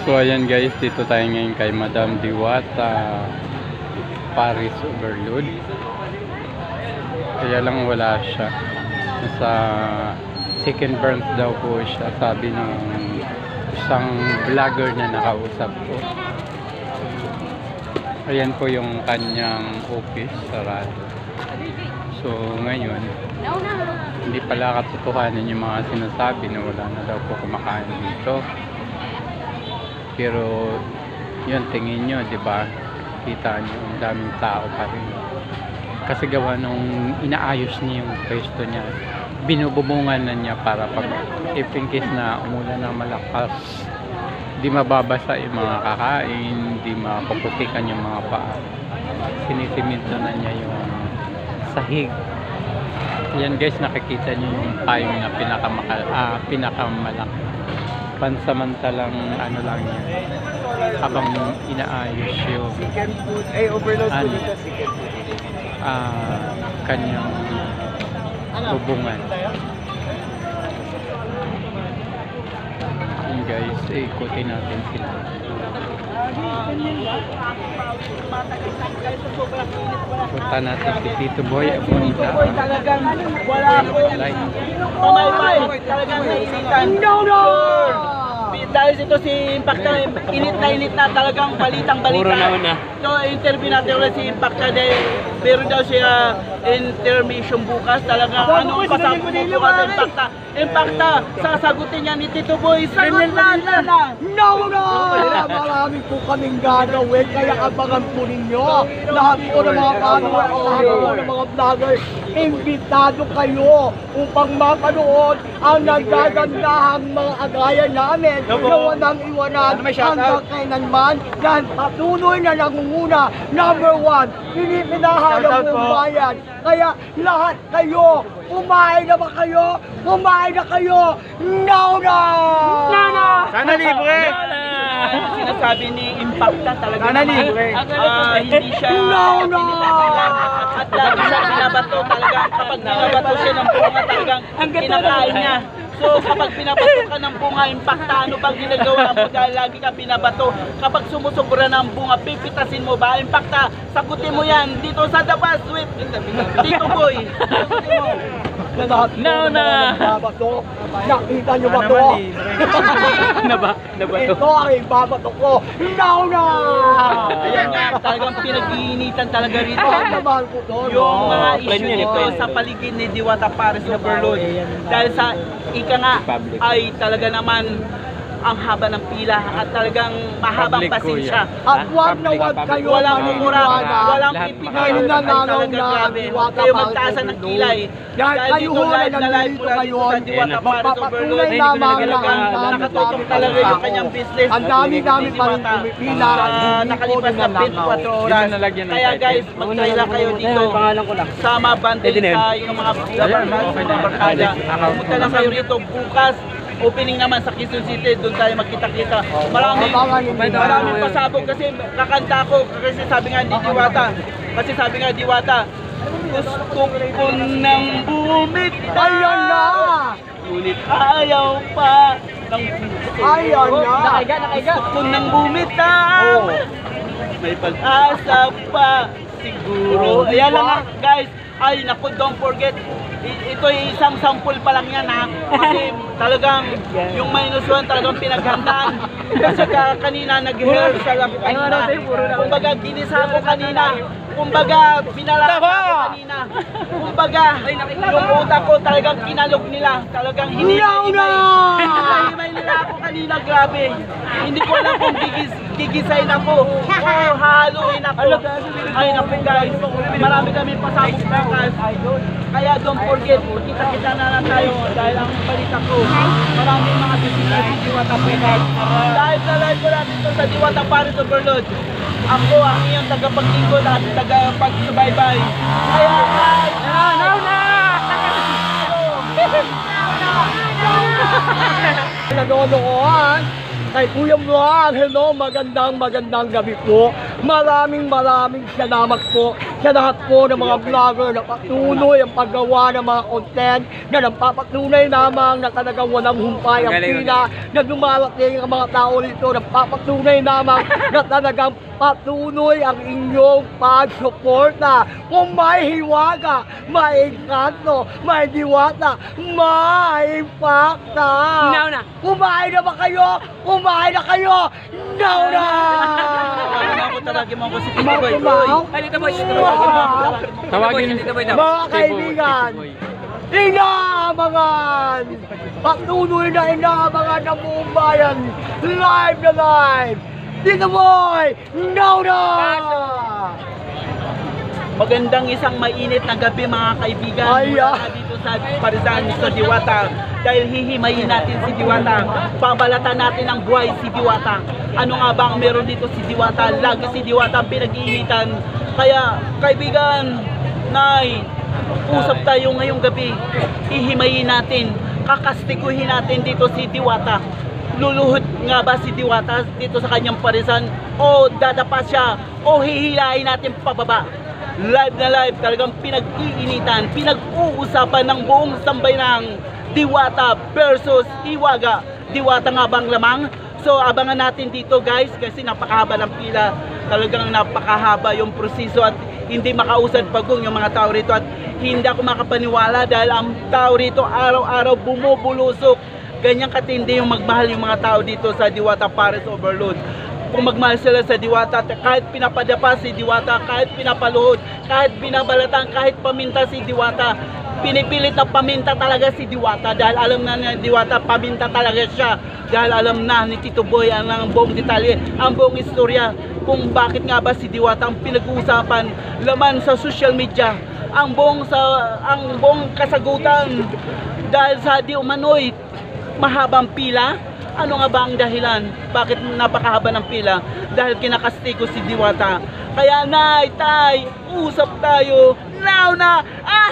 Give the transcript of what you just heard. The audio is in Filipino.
So ayan guys, dito tayo ngayon kay Madam Diwata Paris Overload. Kaya lang wala siya. Nasa second burns daw po siya, sabi ng isang vlogger na nakausap ko. Ayan po yung kanyang office, sarado. So ngayon, hindi pala katotohanan yung mga sinasabi na wala na daw po kumakain dito. Pero yun, tingin nyo, di ba? Kita nyo, ang daming tao pa rin. Kasi gawa nung inaayos niya yung pwesto niya, binububungan na niya para pag if in case na umulan ng malakas, di mababasa yung mga kakain, di mapuputikan yung mga paa. Sinisiminto na niya yung sahig. Yan guys, nakikita niyo yung payong na pinakamalaki. Pansamantalang ano lang yan, habang inaayos yung kanyang bubungan. Yun guys, ikutin natin sila. Punta natin si Tito Boy Abonita. Talagang wala akong pamay-may. Talagang nainitan. No! Dahil ito si Impacta, init na talagang balitang-balita. So, interview natin ulit si Impacta dahil meron daw siya intermission bukas. Talagang anong pasabog mo bukas Impacta, sasagutin niya ni Tito Boy. Sagot na! No! Marami po kaming gagawin, kaya abangan po ninyo. Lahat po ng mga follower, lahat po ng mga vlogger, imbitado kayo upang mapanood ang nagagandahang mga agayan namin na walang iwanan hanggang kailanman. Yan, patuloy na nangunguna. Number 1, hindi pinahanap yung bayan. Kaya lahat kayo, kumain na ba kayo? Kumain na kayo? No! Sana libre! Sinasabi ni Impacta talaga hindi siya at lagi siya binabato talaga. Kapag binabato siya ng bunga talagang kinakain niya. So kapag binabato ka ng bunga, Impacta, ano bang ginagawa mo dahil lagi ka binabato? Kapag sumusubra ng bunga, pipitasin mo ba? Impacta, sagutin mo yan dito sa The Bus with Tito Boy. Sagutin mo. Nakita nyo ba to? Ito ang ibabato ko. Ayan nga, talagang pinag-iinitan talaga rito. Naman ko to. Yung mga issue dito sa paligid ni Diwata Paris Overload. Dahil sa ika nga ay talaga naman ang haba ng pila at talagang mahabang pasensya. At wag na wag kayo maniniwala. Walang pipigil talaga grabe. Kayo magtaasan ng kilay. Dahil dito live na live mula dito sa Diwata Paris Overload. Nakatutok talaga yung kanyang business. Ang dami-dami pa rin pumipila. Nakalipas na 24 oras. Kaya guys, mag-try lang kayo dito. Sama bante sa yung mga barkada. Punta lang kayo rito bukas. Opening naman sa Quezon City, doon tayo magkita-kita. Maraming pasabog kasi kakanta ko kasi sabi nga ni Diwata. Kasi sabi nga Diwata, gusto ko nang bumitaw. Ayan na! Ngunit ayaw pa ng puso. Ayan na! Gusto ko nang bumitaw. May pag-asa pa siguro. Ayan lang nga guys. Ay naku, don't forget. Ito ay isang sample pa lang yan ha. Kasi talagang yung -1 talagang pinaghandaan. Kasi kanina nag-rehearsal ako kanina. Kumbaga ginisa ko kanina. Kumbaga binalala ko kanina. Kumbaga yung utak ko talagang kinalog nila. Talagang hinimay nila ako kanina, grabe. Hindi ko alam kung gigisayin ako o haluin ako. Ay naku guys, marami kami pasabog bukas. Kaya don't forget, kita-kita na lang tayo dahil ang balita ko, maraming mga bisita sa Diwata Paris. Dahil sa live ko natin ito sa Diwata Paris Overload, ako ang iyong tagapaglingkod at tagapagsubaybay. Kaya guys, nanonood kay Kuya Vlog. Hello, magandang gabi po. Maraming salamat po sa lahat po ng mga vlogger na patuloy ang paggawa ng mga content na nagpapatunay lamang na talagang walang humpay ang pila, na dumarating ang mga tao rito, nagpapatunay lamang na talagang patuloy ang inyong pagsuporta. Kung may hiwaga, may engkanto, may diwata, may impakta. Now na. Kumain na ba kayo? Kumain na kayo? Now na! Ako talaga mo ko si Tito Mga Boy. kumaw? Ay, dito boy. Tawagin Dito boy daw. Mga kaibigan, inaabangan! Patuloy na inaabangan ng buong bayan. Live na live! Dito boy! Now na! Magandang isang mainit na gabi mga kaibigan. Ay, Mula na dito sa Parisan sa Diwata. Dahil hihimayin natin si Diwata. Babalatan natin ang buhay si Diwata. Ano nga ba ang meron dito si Diwata? Lagi si Diwata pinag-iinitan. Kaya kaibigan, Nay, usap tayo ngayong gabi. Hihimayin natin. Kakastikuhin natin dito si Diwata. Luluhod nga ba si Diwata dito sa kanyang parisan? O dadapa siya? O hihilahin natin pababa? Live na live, talagang pinag-iinitan, pinag-uusapan ng buong sambayanang Diwata versus Hiwaga. Diwata nga bang lamang? So abangan natin dito guys, kasi napakahaba ng pila, talagang napakahaba yung proseso at hindi makausad pagong yung mga tao rito, at hindi ako makapaniwala dahil ang tao rito araw-araw bumubulusok. Ganyan katindi yung magmahal yung mga tao dito sa Diwata Paris Overload. Kung magmahal sila sa Diwata, kahit pinapadapa si Diwata, kahit pinapaluhod, kahit binabalatan, kahit paminta si Diwata, pinipilit na paminta talaga si Diwata dahil alam na ni Diwata paminta talaga siya, dahil alam na ni Tito Boy ang buong detalye, ang buong istorya kung bakit nga ba si Diwata ang pinag-uusapan, laman sa social media, ang buong kasagutan dahil sa di umano'y mahabang pila. Ano nga ba ang dahilan? Bakit napakahaba ng pila? Dahil kinakastigo si Diwata. Kaya Nay, Tay, usap tayo. Now na! Ah!